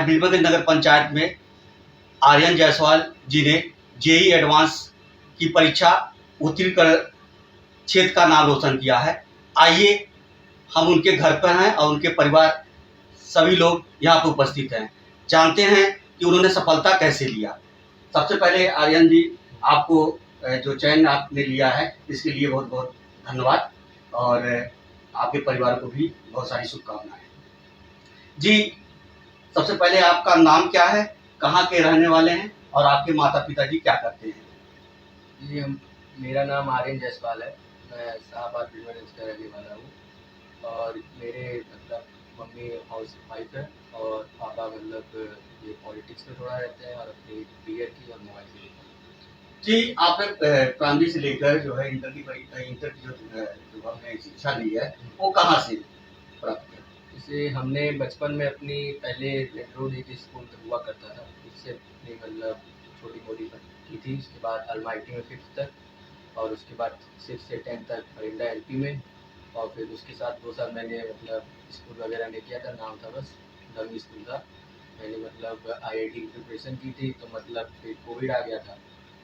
आज बीरबलगंज नगर पंचायत में आर्यन जायसवाल जी ने जेई एडवांस की परीक्षा उत्तीर्ण कर क्षेत्र का नाम रोशन किया है। आइए हम उनके घर पर हैं और उनके परिवार सभी लोग यहाँ पर उपस्थित हैं, जानते हैं कि उन्होंने सफलता कैसे लिया। सबसे पहले आर्यन जी, आपको जो चयन आपने लिया है इसके लिए बहुत बहुत धन्यवाद और आपके परिवार को भी बहुत सारी शुभकामनाएं। जी, सबसे पहले आपका नाम क्या है, कहाँ के रहने वाले हैं और आपके माता पिता जी क्या करते हैं? जी, मेरा नाम आर्यन जायसवाल है। मैं शाहबाद बीरबलगंज का रहने वाला हूँ और मेरे मतलब मम्मी हाउस वाइफ है और पापा मतलब ये पॉलिटिक्स में थोड़ा रहते हैं और अपनी बीएड की और मोबाइल की। जी, आपने प्राइमरी से लेकर जो है इंटर की जो आपने शिक्षा ली है वो कहाँ से प्राप्त की? जैसे हमने बचपन में अपनी पहले लेटरोड एक स्कूल हुआ करता था, उससे अपनी मतलब छोटी मोटी की थी। उसके बाद अलमाइटी में 5th तक और उसके बाद 6 से 10 तक परिंदा एलपी में और फिर उसके साथ 2 साल मैंने मतलब स्कूल वगैरह नहीं किया था, नाम था बस डमी स्कूल था। मैंने मतलब आईआईटी की प्रिपरेशन की थी तो मतलब फिर कोविड आ गया था,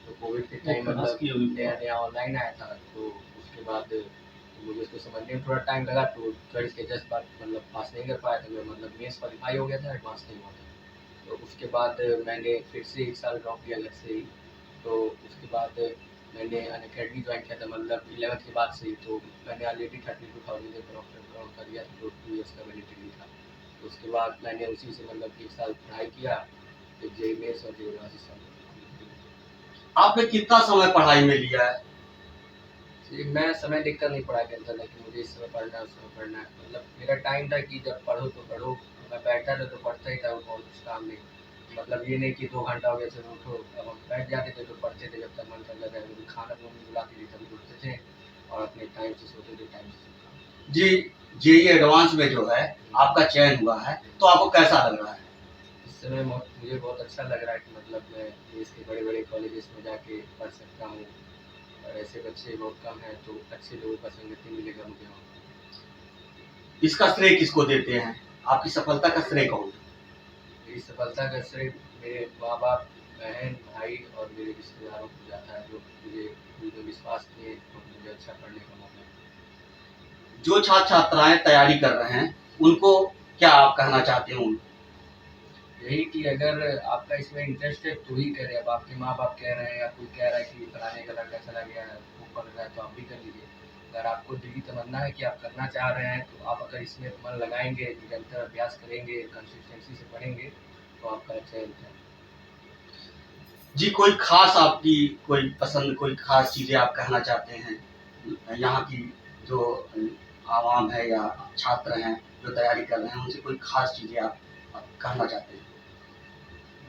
तो कोविड के टाइम मतलब नया नया ऑनलाइन आया था, तो उसके बाद मुझे उसको समझने में थोड़ा टाइम लगा, तो 24 के जस्ट बाद मतलब पास नहीं कर पाया था मैं, मतलब मेंस क्वालिफाई हो गया था, एडवांस नहीं हुआ था। तो उसके बाद मैंने फिर से 1 साल ड्रॉप किया घर से ही। तो उसके बाद मैंने अनअकैडमी ज्वाइन किया था, मतलब 11th के बाद से ही। तो मैंने ऑलरेडी 32,000 क्रॉस कर दिया था, तो 2 ईयर्स का वैलिडिटी था। तो उसके बाद मैंने उसी से मतलब 1 साल पढ़ाई किया, फिर जेईई मेंस और जेईई एडवांस। आपने कितना समय पढ़ाई में लिया है? मैं समय देखकर नहीं पढ़ाई करता था कि मुझे इस समय पढ़ना है उस समय पढ़ना है, मतलब मेरा टाइम था कि जब पढ़ो तो पढ़ो। मैं बैठा था तो पढ़ता ही था, और कुछ काम नहीं। मतलब ये नहीं कि 2 घंटा हो गया चलो उठो, अब हम बैठ जाते थे तो पढ़ते थे जब तक मन कर जाता है। खाना मम्मी बुलाती थी तभी उठते थे और अपने टाइम से सोते थे, टाइम से सोते। जी, जेईई एडवांस में जो है आपका चयन हुआ है तो आपको कैसा लग रहा है? इस समय मुझे बहुत अच्छा लग रहा है कि मतलब मैं देश के बड़े बड़े कॉलेजेस में जाके पढ़ सकता हूँ और ऐसे बच्चे बहुत कम हैं, तो अच्छे लोगों का संगति मिलेगा मुझे वहाँ। इसका श्रेय किसको देते हैं? आपकी सफलता का श्रेय कौन है? मेरी सफलता का श्रेय मेरे माँ बाप, बहन, भाई और मेरे रिश्तेदारों को जाता है, जो मुझे विश्वास किए और मुझे अच्छा पढ़ने का मौका दिया। जो छात्र छात्राएं तैयारी कर रहे हैं उनको क्या आप कहना चाहते हैं? यही कि अगर आपका इसमें इंटरेस्ट है तो ही करें। अब आपके माँ बाप कह रहे हैं या कोई कह रहा है कि फलाने का लड़का चला गया है वो पढ़ रहा है तो आप भी कर लीजिए। अगर आपको दिली तमन्ना है कि आप करना चाह रहे हैं तो आप अगर इसमें मन लगाएंगे, निरंतर अभ्यास करेंगे, कंसिस्टेंसी से पढ़ेंगे तो आपका चयन है। जी, कोई खास आपकी कोई पसंद, कोई खास चीज़ें आप कहना चाहते हैं यहाँ की जो आवाम है या छात्र हैं जो तैयारी कर रहे हैं उनसे कोई खास चीज़ें आप कहना चाहते हैं?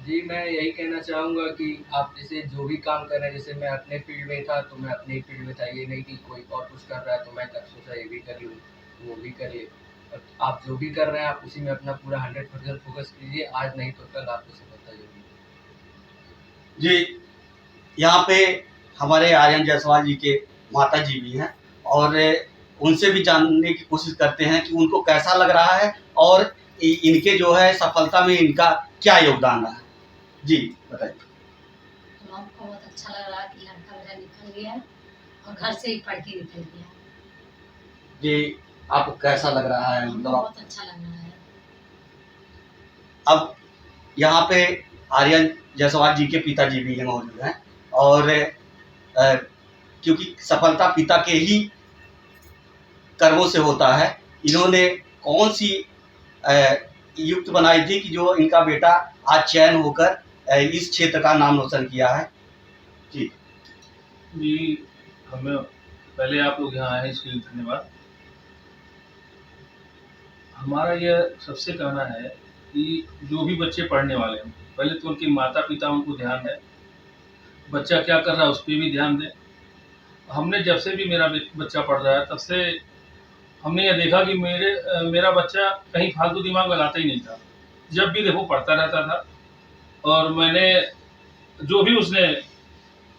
जी, मैं यही कहना चाहूँगा कि आप जैसे जो भी काम कर रहे हैं, जैसे मैं अपने फील्ड में था तो मैं अपने ही फील्ड में था, ये नहीं कि कोई और कुछ कर रहा है तो मैं सोचा ये भी कर लूँ, वो भी करिए। और आप जो भी कर रहे हैं आप उसी में अपना पूरा 100% फोकस कीजिए, आज नहीं तो कल आपको सफलता ज़रूर मिलेगी। जी, यहाँ पे हमारे आर्यन जायसवाल जी के माता जी भी हैं और उनसे भी जानने की कोशिश करते हैं कि उनको कैसा लग रहा है और इनके जो है सफलता में इनका क्या योगदान रहा है। जी, बताइए। तो हमको बहुत अच्छा लग रहा है कि लड़का मेरा निकल गया और घर से ही पढ़ के निकल गया। जी, आपको कैसा लग रहा है? हमको मतलब बहुत अच्छा लग रहा है। अब यहाँ पे आर्यन जायसवाल जी के पिताजी भी मौजूद हैं और क्योंकि सफलता पिता के ही कर्मों से होता है, इन्होंने कौन सी युक्त बनाई थी कि जो इनका बेटा आज चयन होकर इस क्षेत्र का नाम रोशन किया है? जी जी, हमें पहले आप लोग यहाँ आए इसके लिए धन्यवाद। हमारा यह सबसे कहना है कि जो भी बच्चे पढ़ने वाले हैं पहले तो उनके माता पिता उनको ध्यान दें, बच्चा क्या कर रहा है उस पर भी ध्यान दें। हमने जब से भी मेरा बच्चा पढ़ रहा है तब से हमने यह देखा कि मेरा बच्चा कहीं फालतू दिमाग लगाता ही नहीं था, जब भी देखो पढ़ता रहता था। और मैंने जो भी उसने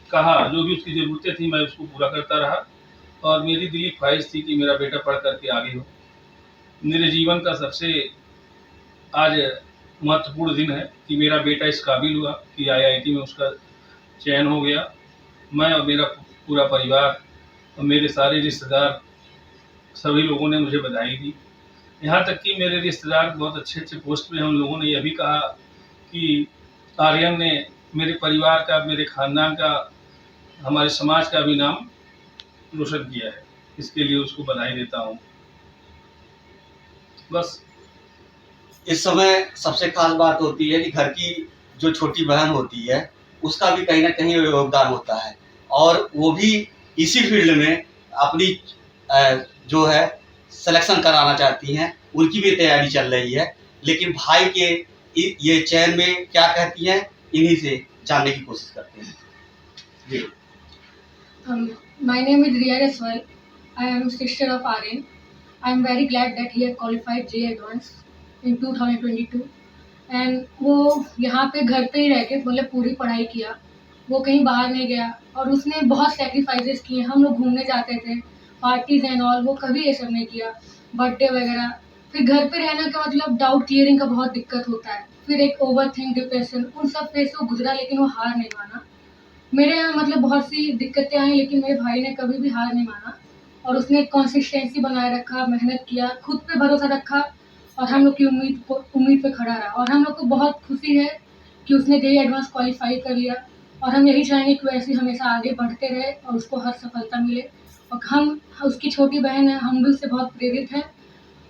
कहा, जो भी उसकी ज़रूरतें थी मैं उसको पूरा करता रहा और मेरी दिली ख्वाहिश थी कि मेरा बेटा पढ़ करके आगे हो। मेरे जीवन का सबसे आज महत्वपूर्ण दिन है कि मेरा बेटा इस काबिल हुआ कि IIT में उसका चयन हो गया। मैं और मेरा पूरा परिवार और मेरे सारे रिश्तेदार सभी लोगों ने मुझे बधाई दी। यहाँ तक कि मेरे रिश्तेदार बहुत अच्छे पोस्ट में हैं, उन लोगों ने यह भी कहा कि आर्यन ने मेरे परिवार का, मेरे खानदान का, हमारे समाज का भी नाम रोशन किया है। इसके लिए उसको बधाई देता हूँ। बस इस समय सबसे खास बात होती है कि घर की जो छोटी बहन होती है उसका भी कहीं ना कहीं योगदान होता है, और वो भी इसी फील्ड में अपनी जो है सिलेक्शन कराना चाहती हैं, उनकी भी तैयारी चल रही है। लेकिन भाई के ये चयन में क्या कहती हैं, इन्हीं से जानने की कोशिश करते हैं। जी। My name is Riya Raswal. I am sister of Aryan. I am very glad that he had qualified JEE Advanced in 2022. And वो यहाँ पे घर पे ही रह के मतलब पूरी पढ़ाई किया, वो कहीं बाहर नहीं गया, और उसने बहुत सेक्रीफाइसेस किए। हम लोग घूमने जाते थे, पार्टीज एंड ऑल, वो कभी ये सब नहीं किया, बर्थडे वगैरह। फिर घर पे रहने का मतलब डाउट क्लियरिंग का बहुत दिक्कत होता है, फिर एक ओवर थिंक, डिप्रेशन, उन सब फेज से गुजरा, लेकिन वो हार नहीं माना। मेरे यहाँ मतलब बहुत सी दिक्कतें आई, लेकिन मेरे भाई ने कभी भी हार नहीं माना, और उसने कंसिस्टेंसी बनाए रखा, मेहनत किया, खुद पे भरोसा रखा, और हम लोग की उम्मीद पे खड़ा रहा। और हम लोग को बहुत खुशी है कि उसने JEE एडवांस क्वालिफाई कर लिया, और हम यही चाहेंगे कि वैसे हमेशा आगे बढ़ते रहे और उसको हर सफलता मिले। और हम उसकी छोटी बहन है, हम भी उससे बहुत प्रेरित हैं,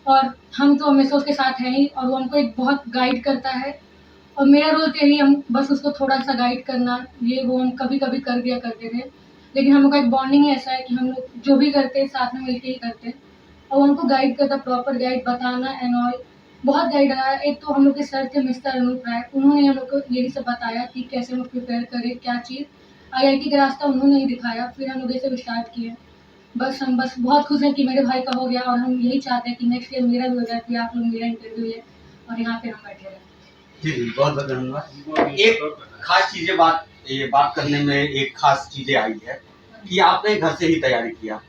और हम तो हमेशा उसके साथ हैं ही, और वो हमको एक बहुत गाइड करता है। और मेरा रोल तो यही, हम बस उसको थोड़ा सा गाइड करना, ये वो हम कभी कभी कर दिया करते थे, लेकिन हम लोग का एक बॉन्डिंग ही ऐसा है कि हम लोग जो भी करते हैं साथ में मिलके ही करते हैं। और वो हमको गाइड करता, प्रॉपर गाइड, बताना एंड ऑल, बहुत गाइड रहा है। एक तो हम लोग के सर थे मिस्टर अनूप राय, उन्होंने हम लोग को यही सब बताया कि कैसे हम लोग प्रिपेयर करें, क्या चीज़। IIT का रास्ता उन्होंने ही दिखाया, फिर हम लोग ये सब स्टार्ट किए। हम बस बहुत खुश हैं कि मेरे भाई का हो गया, और हम यही चाहते हैं कि नेक्स्ट ईयर मेरा भी हो जाए, कि आप लोग मेरा इंटरव्यू लें और यहाँ पे हम बैठे रहें। जी जी, बहुत बहुत धन्यवाद। एक खास चीजें बात करने में एक खास चीजें आई है कि आपने घर से ही तैयारी किया,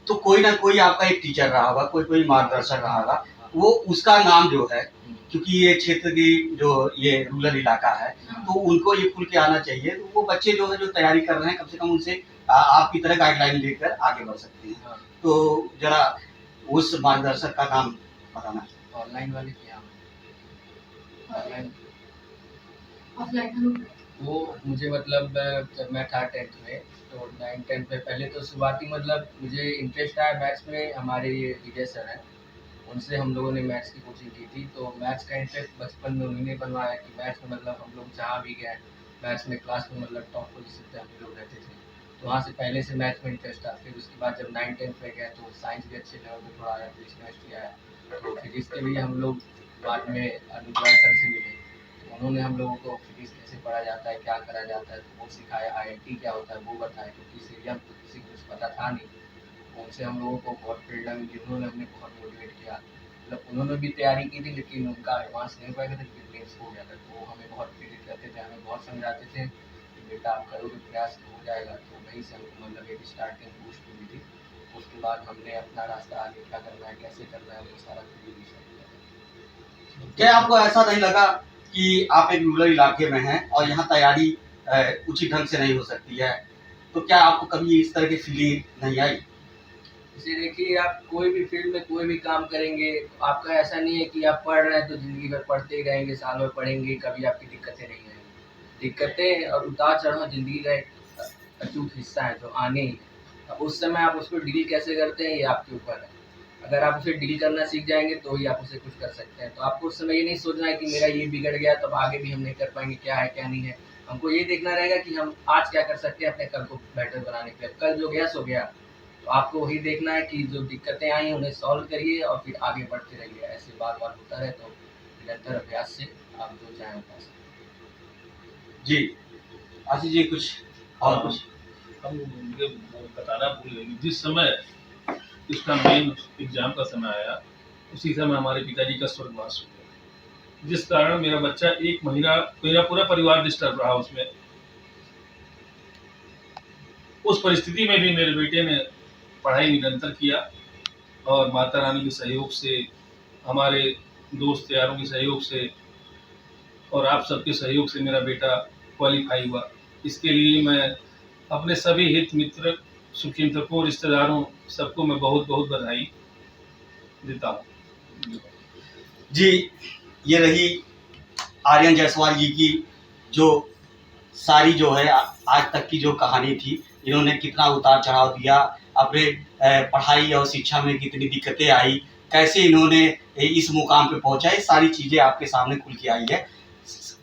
तो कोई ना कोई आपका एक टीचर रहा होगा, कोई मार्गदर्शक रहा होगा, वो उसका नाम जो है, क्योंकि ये क्षेत्र की जो ये रूरल इलाका है, तो उनको ये खुल के आना चाहिए। तो वो बच्चे जो है जो तैयारी कर रहे हैं, कम से कम उनसे आपकी तरह गाइडलाइन लेकर आगे बढ़ सकते हैं। तो जरा उस मार्गदर्शक का नाम बताना। ऑनलाइन वाले क्या ऑनलाइन ऑफलाइन वो मुझे मतलब जब मैं था 10th में, तो 9-10 में पहले तो शुरुआती मतलब मुझे इंटरेस्ट आया मैथ्स में। हमारे ये विजय सर हैं, उनसे हम लोगों ने मैथ्स की कोचिंग की थी, तो मैथ्स का इंटरेस्ट बचपन में उन्होंने बनवाया कि मैथ्स में मतलब हम लोग जहाँ भी गए मैथ्स में क्लास में मतलब टॉप पोजीशन पे हम लोग रहते थे, तो वहाँ से पहले से मैथ्स में इंटरेस्ट था। फिर उसके बाद जब 9-10 में गए तो साइंस भी अच्छे लेवल पर थोड़ा आया, फिजिक्स केमिस्ट्री आया, तो फिजिक्स के लिए हम लोग बाद में अनूप राय सर से मिले, तो उन्होंने हम लोगों को फिजिक्स कैसे पढ़ा जाता है, क्या करा जाता है, तो वो सिखाया। IIT क्या होता है वो बताया, क्योंकि इस एरिया में तो किसी को कुछ पता था नहीं। उनसे हम लोगों को बहुत प्रेरणा मिली, उन्होंने हमें बहुत मोटिवेट किया। मतलब उन्होंने भी तैयारी की थी, लेकिन उनका एडवांस नहीं हो पाया था, क्योंकि मेंस हो गया था। तो वो हमें बहुत प्रेरित करते थे, हमें बहुत समझाते थे कि बेटा आप करोगे प्रयास तो हो जाएगा। तो वहीं से हमको मतलब एक स्टार्टिंग बूस्ट मिली थी। उसके बाद हमने अपना रास्ता आगे क्या करना है, कैसे करना है, वो सारा खुद ही डिसाइड किया। क्या आपको ऐसा नहीं लगा कि आप एक रूरल इलाके में हैं और यहाँ तैयारी उचित ढंग से नहीं हो सकती है, तो क्या आपको कभी इस तरह की फीलिंग नहीं आई? इसे देखिए, आप कोई भी फील्ड में कोई भी काम करेंगे, आपका ऐसा नहीं है कि आप पढ़ रहे हैं तो ज़िंदगी भर पढ़ते ही रहेंगे, साल भर पढ़ेंगे, कभी आपकी दिक्कतें नहीं आएंगी। दिक्कतें और उतार चढ़ाव ज़िंदगी का एक अटूट हिस्सा है जो आने ही है। अब उस समय आप उसको डील कैसे करते हैं ये आपके ऊपर है। अगर आप उसे डील करना सीख जाएंगे तो ही आप उसे कुछ कर सकते हैं। तो आपको उस समय ये नहीं सोचना है कि मेरा ये बिगड़ गया तो अब आगे भी हम नहीं कर पाएंगे, क्या है क्या नहीं है। हमको ये देखना रहेगा कि हम आज क्या कर सकते हैं अपने कल को बेटर बनाने के लिए। कल जो गया सो गया, तो आपको वही देखना है कि जो दिक्कतें आई हैं उन्हें सॉल्व करिए और फिर आगे बढ़ते रहिए। ऐसे बार बार होता रहे तो निरंतर अभ्यास से आप जो चाहें वो पा सकते जी आशीष जी, कुछ और कुछ? हम मुझे बताना भूल गए, जिस समय इसका मेन एग्जाम का समय आया उसी समय हमारे पिताजी का स्वर्गवास हो गया, जिस कारण मेरा बच्चा एक महीना, मेरा पूरा परिवार डिस्टर्ब रहा उसमें। उस परिस्थिति में भी मेरे बेटे ने पढ़ाई निरंतर किया और माता रानी के सहयोग से, हमारे दोस्त यारों के सहयोग से और आप सबके सहयोग से मेरा बेटा क्वालिफाई हुआ। इसके लिए मैं अपने सभी हित मित्र, शुभचिंतकों, रिश्तेदारों, सबको मैं बहुत बहुत बधाई देता हूँ। जी, ये रही आर्यन जायसवाल जी की जो सारी जो है आज तक की जो कहानी थी। इन्होंने कितना उतार चढ़ाव दिया, अपने पढ़ाई और शिक्षा में कितनी दिक्कतें आई, कैसे इन्होंने इस मुकाम पे पहुंचा, ये सारी चीज़ें आपके सामने खुल के आई है।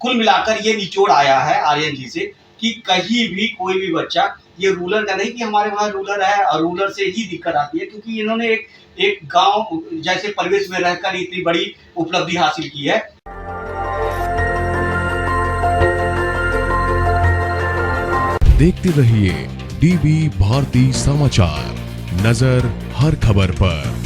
कुल मिलाकर ये निचोड़ आया है आर्यन जी से कि कहीं भी कोई भी बच्चा, ये रूरल का नहीं कि हमारे वहाँ रूरल है और रूरल से ही दिक्कत आती है, क्योंकि इन्होंने एक गांव जैसे परिवेश में रहकर इतनी बड़ी उपलब्धि हासिल की है। देखते रहिए डीवी भारती समाचार, नजर हर खबर पर।